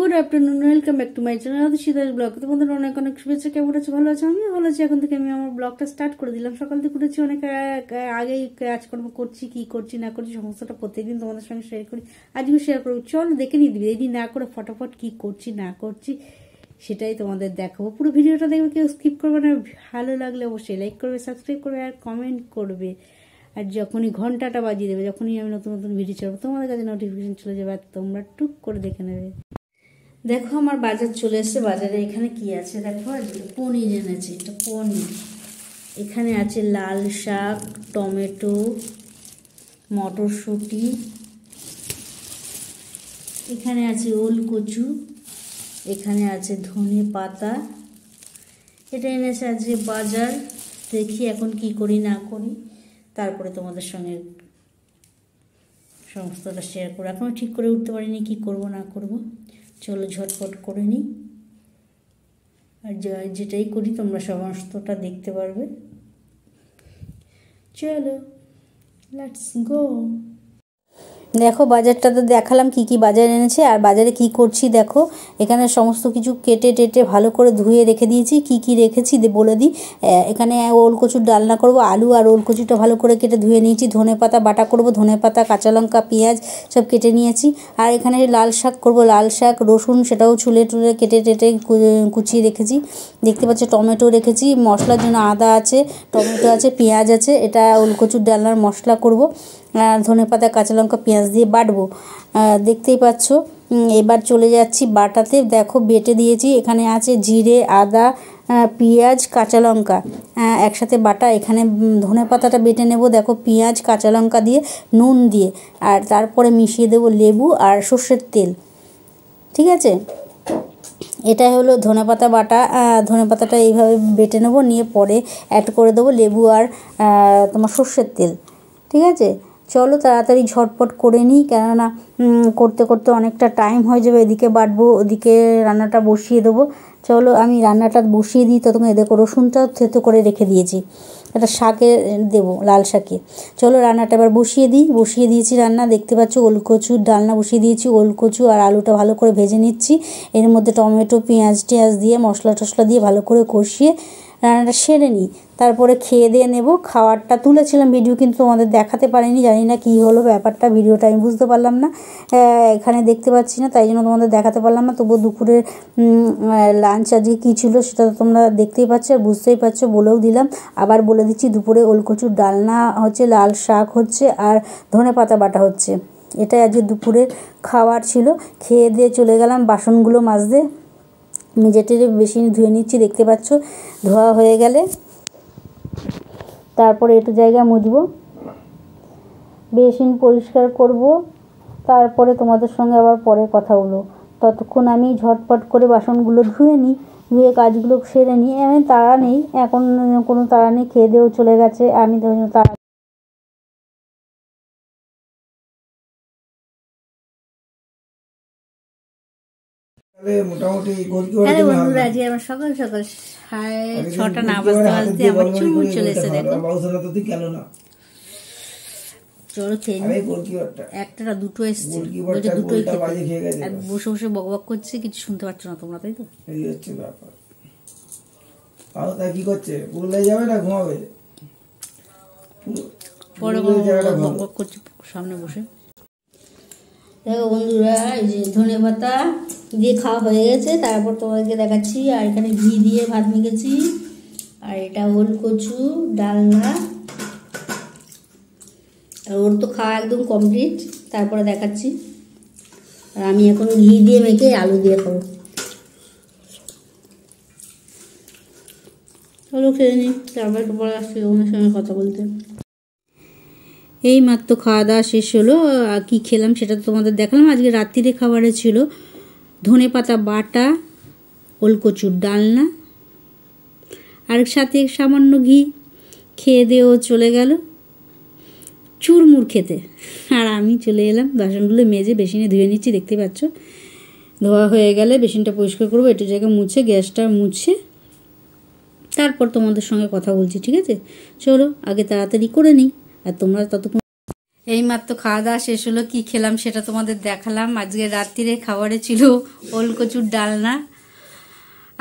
Good afternoon, welcome back to my channel Siddharth blog. তো বন্ধুরা অনেক অনেক শুভেচ্ছা। কেমন আছে? ভালো আছে? আমি ভালো আছি। এখন থেকে আমি আমার ব্লগটা স্টার্ট করে দিলাম। সকাল থেকে উঠেছি, অনেক আগেই কাজকর্ম করছি, কি করছি না করছি সমস্তটা প্রত্যেকদিন তোমাদের সঙ্গে শেয়ার করি। আজকে শেয়ার করবো, চলো দেখে নিয়ে দিবি এই না করে ফটাফট কি করছি না করছি সেটাই তোমাদের দেখাবো। পুরো ভিডিওটা দেখবে, কেউ স্কিপ করবে না। ভালো লাগলে অবশ্যই লাইক করবে, সাবস্ক্রাইব করবে আর কমেন্ট করবে। আর যখনই ঘন্টাটা বাজিয়ে দেবে, যখনই আমি নতুন নতুন ভিডিও ছাড়বো তোমাদের কাছে নোটিফিকেশন চলে যাবে আর তোমরা টুক করে দেখে নেবে। দেখো আমার বাজার চলে এসেছে। বাজারে এখানে কি আছে দেখো, পনির এনেছে। এটা পনির। এখানে আছে লাল শাক, টমেটো, মটরশুঁটি, এখানে আছে ওলকচু, এখানে আছে ধনে পাতা। এটা এনেছে আজকে বাজার। দেখি এখন কি করি না করি, তারপরে তোমাদের সঙ্গে সমস্তটা শেয়ার করবো। এখনও ঠিক করে উঠতে পারিনি কি করব না করব। চলো ঝটপট করে নিই, আর যেটাই করি তোমরা সমস্তটা দেখতে পারবে। চলো লেটস গো। দেখো বাজারটা তো দেখালাম কি কি বাজার এনেছে আর বাজারে কি করছি দেখো। এখানে সমস্ত কিছু কেটে টেটে ভালো করে ধুয়ে রেখে দিয়েছি। কি কি রেখেছি বলে দিই। এখানে ওলকচুর ডালনা করব। আলু আর ওলকচুটা ভালো করে কেটে ধুয়ে নিয়েছি। ধনে পাতা বাটা করব, ধনে পাতা, কাঁচা লঙ্কা, পেঁয়াজ সব কেটে নিয়েছি। আর এখানে লাল শাক করব, লাল শাক, রসুন সেটাও ছুলে টুলে কেটে টেটে কুচিয়ে রেখেছি। দেখতে পাচ্ছ টমেটো রেখেছি, মশলার জন্য আদা আছে, টমেটো আছে, পেঁয়াজ আছে। এটা ওলকচুর ডালনার মশলা করব। ধনে পাতা, কাঁচা লঙ্কা, পেঁয়াজ দিয়ে বাটবো, দেখতেই পাচ্ছ। এবার চলে যাচ্ছি বাটাতে। দেখো বেটে দিয়েছি। এখানে আছে জিরে, আদা, পেঁয়াজ, কাঁচা লঙ্কা একসাথে বাটা। এখানে ধনে পাতাটা বেটে নেব। দেখো পেঁয়াজ, কাঁচা লঙ্কা দিয়ে, নুন দিয়ে, আর তারপরে মিশিয়ে দেবো লেবু আর সর্ষের তেল। ঠিক আছে, এটাই হলো ধনে পাতা বাটা। ধনে পাতাটা এইভাবে বেটে নেব, নিয়ে পরে অ্যাড করে দেবো লেবু আর তোমার সর্ষের তেল। ঠিক আছে, চলো তাড়াতাড়ি ঝটপট করে নিই, কেননা করতে করতে অনেকটা টাইম হয়ে যাবে। এদিকে বাটবো, ওদিকে রান্নাটা বসিয়ে দেবো। চলো আমি রান্নাটা বসিয়ে দিই। ততক্ষণ দেখো রসুনটাও থেতো করে রেখে দিয়েছি, এটা শাকে দেবো, লাল শাকে। চলো রান্নাটা এবার বসিয়ে দিই। বসিয়ে দিয়েছি রান্না। দেখতে পাচ্ছ ওলকচুর ডালনা বসিয়ে দিয়েছি। ওলকচু আর আলুটা ভালো করে ভেজে নিচ্ছি। এর মধ্যে টমেটো, পেঁয়াজ টেয়াজ দিয়ে মশলা টশলা দিয়ে ভালো করে কষিয়ে রান্নাটা সেরে নিই। তারপরে খেয়ে দিয়ে নেব। খাওয়ারটা তুলেছিলাম ভিডিও, কিন্তু তোমাদের দেখাতে পারিনি। জানি না কী হলো ব্যাপারটা, ভিডিওটা আমি বুঝতে পারলাম না। এখানে দেখতে পাচ্ছি না, তাই জন্য তোমাদের দেখাতে পারলাম না। তবুও দুপুরের লাঞ্চ আজকে কী ছিল সেটা তো তোমরা দেখতেই পাচ্ছ আর বুঝতেই পারছো, বলেও দিলাম। আবার বলে দিচ্ছি, দুপুরে ওলকচুর ডালনা হচ্ছে, লাল শাক হচ্ছে আর ধনে পাতা বাটা হচ্ছে। এটাই আজকে দুপুরে খাওয়ার ছিল। খেয়ে দিয়ে চলে গেলাম বাসনগুলো মাজতে। মেজেটের বেশি ধুয়ে নিচ্ছি, দেখতে পাচ্ছ। ধোয়া হয়ে গেলে তারপরে একটু জায়গা মুছবো, বেসিন পরিষ্কার করব। তারপরে তোমাদের সঙ্গে আবার পরে কথা বলবো। ততক্ষণ আমি ঝটপট করে বাসনগুলো ধুয়ে নিই, ধুয়ে কাজগুলো সেরে নিই। আমি তাড়া নেই এখন, কোনো তাড়া নেই। খেয়ে দিয়েও চলে গেছে, আমি তাড়া। হ্যালো বন্ধুরা, আজকে আমার সকাল সকাল 6:30 না বাজতে বাজতে আমার চুল চলে এসে। দেখো চলো খেয়ে নি। একটা না দুটো এসছে, বলছে দুটোই খেতে। আর বসে বসে বকবক করছে, কিছু শুনতে পাচ্ছ না তোমরা, তাই তো? এই হচ্ছে ব্যাপার। তাও তা কি করছে? বললে যাবে না ঘুমাবে? পরে বকবক করছে সামনে বসে। দেখো বন্ধুরা, এই যে ধনে পাতা দিয়ে খাওয়া হয়ে গেছে। তারপর তোমাদেরকে দেখাচ্ছি। আর এখানে ঘি দিয়ে ভাত মেখেছি। আর এটা ওলকচু ডালনা। আর ওর তো খাওয়া একদম কমপ্লিট। তারপরে দেখাচ্ছি। আর আমি এখন ঘি দিয়ে মেখে আলু দিয়ে খাবো। চলো খেয়ে নিই, তারপর একটু পরে আসছি তোমাদের সঙ্গে কথা বলতে। এই মাত্র খাওয়া দাওয়া শেষ হলো। কী খেলাম সেটা তো তোমাদের দেখালাম। আজকে রাত্রিরে খাবারে ছিল ধনে পাতা বাটা, ওলকচুর ডালনা আর সাথে সামান্য ঘি। খেয়ে দিয়েও চলে গেল চুরমুর খেতে। আর আমি চলে এলাম বাসনগুলো মেজে বেসিনে ধুয়ে নিচ্ছি, দেখতে পাচ্ছ। ধোয়া হয়ে গেলে বেসিনটা পরিষ্কার করবো, একটু জায়গা মুছে, গ্যাসটা মুছে তারপর তোমাদের সঙ্গে কথা বলছি। ঠিক আছে, চলো আগে তাড়াতাড়ি করে নিই। আর তোমরা ততক্ষণ এইমাত্র খাওয়া দাওয়া শেষ হলো, কি খেলাম সেটা তোমাদের দেখালাম। আজকে রাত্রিরে খাবারে ছিল ওলকচুর ডালনা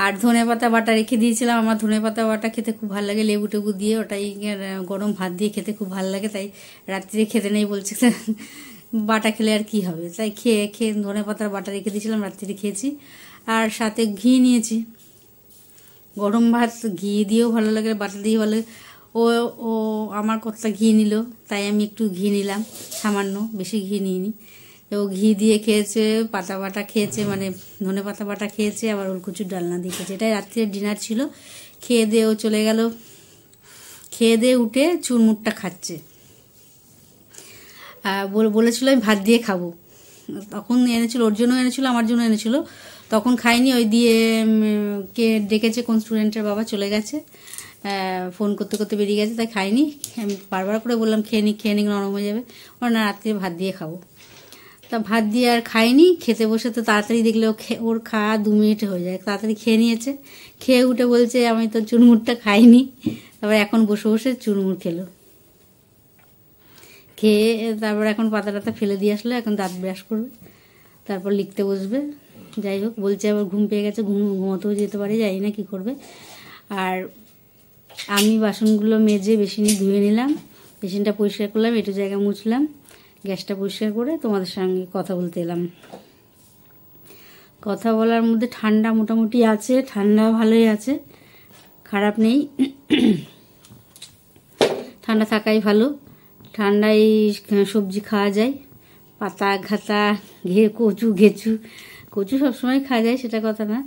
আর ধনেপাতা বাটা রেখে দিয়েছিলাম। আমার ধনেপাতা বাটা খেতে খুব ভালো লাগে, লেবু টেবু দিয়ে, ওটাই গরম ভাত দিয়ে খেতে খুব ভালো লাগে। তাই রাত্রিরে খেতে নেই বলছে, বাটা খেলে আর কি হবে, তাই খেয়ে ধনেপাতার বাটা রেখে দিয়েছিলাম, রাত্রিরে খেয়েছি। আর সাথে ঘি নিয়েছি, গরম ভাত ঘি দিয়েও ভালো লাগে, বাটা দিয়ে ভালো লাগে। ও ও আমার কতটা ঘি নিল, তাই আমি একটু ঘি নিলাম, সামান্য, বেশি ঘি নিইনি। তো ঘি দিয়ে খেয়েছে, পাতা বাটা খেয়েছে, মানে ধনে পাতা বাটা খেয়েছে, আবার ওলকচুর ডালনা দিয়ে খেয়েছে। এটাই রাত্রের ডিনার ছিল। খেয়ে দিয়ে ও চলে গেল, খেয়ে দিয়ে উঠে চুরমুটটা খাচ্ছে। বলেছিল আমি ভাত দিয়ে খাবো, তখন এনেছিল, ওর জন্য এনেছিল, আমার জন্য এনেছিল, তখন খাইনি। ওই দিয়ে কে ডেকেছে, কোন স্টুডেন্টের বাবা চলে গেছে, ফোন করতে করতে বেরিয়ে গেছে, তাই খাইনি। আমি বারবার করে বললাম খেয়ে নি নরম হয়ে যাবে, ওর না, রাত্রে ভাত দিয়ে খাবো। তা ভাত দিয়ে আর খাইনি, খেতে বসে তো তাড়াতাড়ি দেখলে ওর খাওয়া 2 মিনিটে হয়ে যায়, তাড়াতাড়ি খেয়ে নিয়েছে। খেয়ে উঠে বলছে আমি তো চুরমুরটা খাইনি, তারপর এখন বসে বসে চুরমুর খেলো। খেয়ে তারপর এখন পাতা টাতা ফেলে দিয়ে আসলো, এখন দাঁত ব্রাশ করবে, তারপর লিখতে বসবে। যাই হোক, বলছে আবার ঘুম পেয়ে গেছে, ঘুমোতেও যেতে পারে, জানি না কী করবে। আর আমি বাসনগুলো মেজে বেসিনে ধুয়ে নিলাম, বেসিনটা পরিষ্কার করলাম, একটু জায়গা মুছলাম, গ্যাসটা পরিষ্কার করে তোমাদের সঙ্গে কথা বলতে এলাম। কথা বলার মধ্যে ঠান্ডা মোটামুটি আছে, ঠান্ডা ভালোই আছে, খারাপ নেই, ঠান্ডা থাকাই ভালো। ঠান্ডায় সবজি খাওয়া যায়, পাতা ঘাতা কচু সবসময় খাওয়া যায়, সেটা কথা না।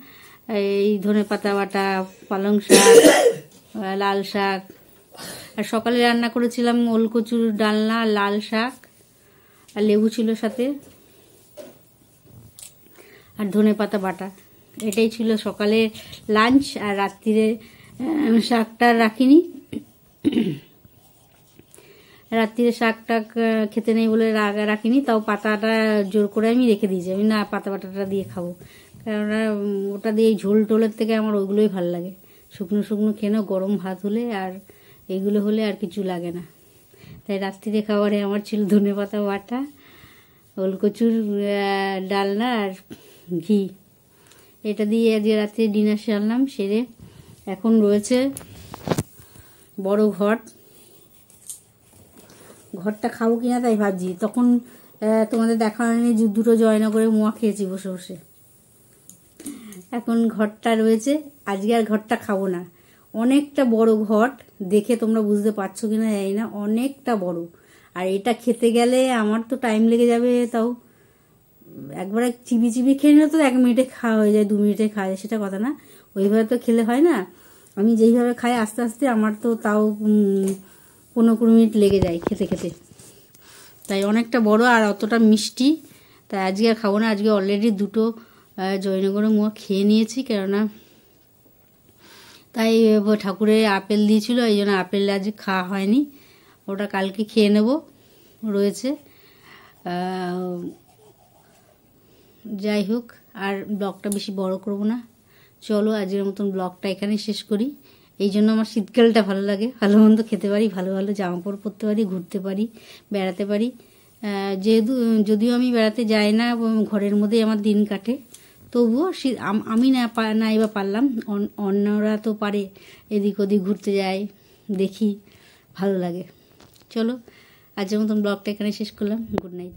এই ধনে পাতা বাটা, পালং শাক, লাল শাক, আর সকালে রান্না করেছিলাম ওলকচুর ডালনা, লাল শাক, আর লেবু ছিল সাথে, আর ধনে পাতা বাটা। এটাই ছিল সকালে লাঞ্চ। আর রাত্রিরে শাকটা রাখিনি, রাত্রিরে শাকটা খেতে নেই বলে রাখিনি, তাও পাতাটা জোর করে আমি রেখে দিয়েছি। আমি না, পাতা বাটাটা দিয়ে খাবো, কেননা ওটা দিয়ে ঝোল টোলের থেকে আমার ওইগুলোই ভালো লাগে। শুকনো শুকনো খেয়ে গরম ভাত হলে আর এইগুলো হলে আর কিছু লাগে না। তাই রাত্রিরে খাবারে আমার ছিল ধনে পাতা বাটা, ওলকচুর ডালনা আর ঘি। এটা দিয়ে আজকে রাত্রে ডিনার সারলাম, সেরে এখন রয়েছে বড় ঘরটা খাবো কিনা তাই ভাবছি। তখন তোমাদের দেখানো দুটো জয়নগরের মোয়া খেয়েছি বসে বসে। এখন ঘরটা রয়েছে, আজকে আর ঘরটা খাবো না। অনেকটা বড় ঘট, দেখে তোমরা বুঝতে পারছো কিনা জানি না, অনেকটা বড়। আর এটা খেতে গেলে আমার তো টাইম লেগে যাবে, তাও একবার চিবি খেয়ে নিলে তো 1 মিনিটে খাওয়া হয়ে যায়, 2 মিনিটে খাওয়া যায়, সেটা কথা না। ওইভাবে তো খেলে হয় না, আমি যেইভাবে খাই আস্তে আস্তে, আমার তো তাও 15-20 মিনিট লেগে যায় খেতে খেতে। তাই অনেকটা বড় আর অতটা মিষ্টি, তাই আজকে আর খাবো না। আজকে অলরেডি 2টো জয়নগরের মোয়া খেয়ে নিয়েছি, কেননা তাই ঠাকুরের আপেল দিয়েছিল, এই জন্য আপেল আজ খাওয়া হয়নি, ওটা কালকে খেয়ে নেব, রয়েছে। যাই হোক, আর ব্লগটা বেশি বড় করব না, চলো আজকের মতন ব্লগটা এখানে শেষ করি। এই জন্য আমার শীতকালটা ভালো লাগে, ভালো মন্দ খেতে পারি, ভালো ভালো জামাকাপড় পরতে পারি, ঘুরতে পারি, বেড়াতে পারি। যদিও আমি বেড়াতে যাই না, ঘরের মধ্যেই আমার দিন কাটে, তবুও আমি না এবার পারলাম, অন্যরা তো পারে, এদিক ওদিক ঘুরতে যায়, দেখি, ভালো লাগে। চলো আজকের মতন ব্লগটা এখানে শেষ করলাম, গুড নাইট।